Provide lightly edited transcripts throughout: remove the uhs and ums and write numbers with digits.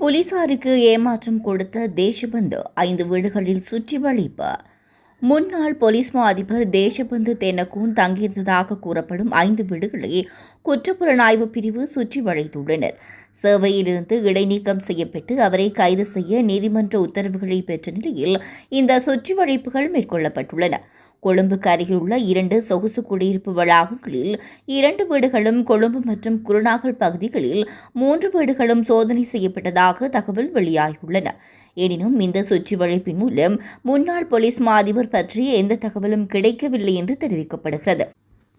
போலீசாருக்கு ஏமாற்றம் கொடுத்த தேசபந்து 5 வீடுகளில் சுற்றி வளைப்பு. முன்னாள் போலீஸ் மா அதிபர் தேசபந்து தென்னகோன் தங்கியிருந்ததாக கூறப்படும் 5 வீடுகளை குற்றப்புலனாய்வு பிரிவு சுற்றி வளைத்துள்ளனர். சேவையிலிருந்து இடைநீக்கம் செய்யப்பட்டு அவரை கைது செய்ய நீதிமன்ற உத்தரவுகளை பெற்ற நிலையில் இந்த சுற்றி வளைப்புகள் மேற்கொள்ளப்பட்டுள்ளன. கொழும்புக்கு அருகில் உள்ள 2 சொகுசு குடியிருப்பு வளாகங்களில் 2 வீடுகளும், கொழும்பு மற்றும் குருநாகல் பகுதிகளில் 3 வீடுகளும் சோதனை செய்யப்பட்டதாக தகவல் வெளியாகியுள்ளன. எனினும் இந்த சுற்றி வளைப்பின் மூலம் முன்னாள் போலீஸ் மா அதிபர் பற்றிய எந்த தகவலும் கிடைக்கவில்லை என்று தெரிவிக்கப்படுகிறது.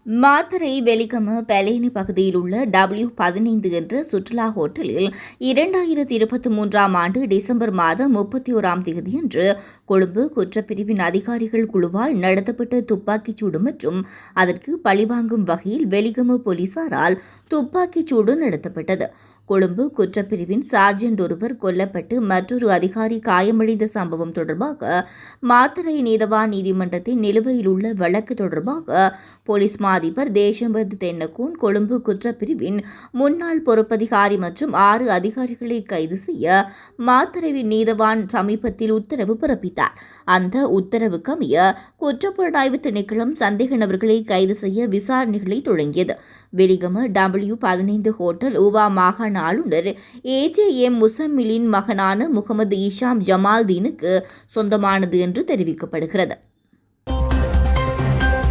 மாத்தறை வெலிகம பெலேனி பகுதியில் உள்ள W15 என்ற சுற்றுலா ஹோட்டலில் 2023ஆம் ஆண்டு டிசம்பர் மாதம் 31ஆம் தேதியன்று கொழும்பு குற்றப்பிரிவின் அதிகாரிகள் குழுவால் நடத்தப்பட்ட துப்பாக்கிச்சூடு மற்றும் அதற்கு பழிவாங்கும் வகையில் வெலிகம போலீசாரால் துப்பாக்கிச்சூடு நடத்தப்பட்டது. கொழும்பு குற்றப்பிரிவின் சார்ஜென்ட் ஒருவர் கொல்லப்பட்டு மற்றொரு அதிகாரி காயமடைந்த சம்பவம் தொடர்பாக மாத்தறை நீதவான் நீதிமன்றத்தின் நிலுவையில் உள்ள வழக்கு தொடர்பாக போலீஸ் மா அதிபர் தேசபந்து தென்னகோன் கொழும்பு குற்றப்பிரிவின் முன்னாள் பொறுப்பதிகாரி மற்றும் 6 அதிகாரிகளை கைது செய்ய மாத்தறைவின் நீதவான் சமீபத்தில் உத்தரவு பிறப்பித்தார். அந்த உத்தரவுக்கமைய குற்றப்புலனாய்வு திணைக்களம் சந்தேக நபர்களை கைது செய்ய விசாரணைகளை தொடங்கியது. வெலிகம W15 ஹோட்டல் ஊவா மாகாண ஆளுநர் AJM முசம்மிலின் மகனான முகமது இஷாம் ஜமால்தீனுக்கு சொந்தமானது என்று தெரிவிக்கப்படுகிறது.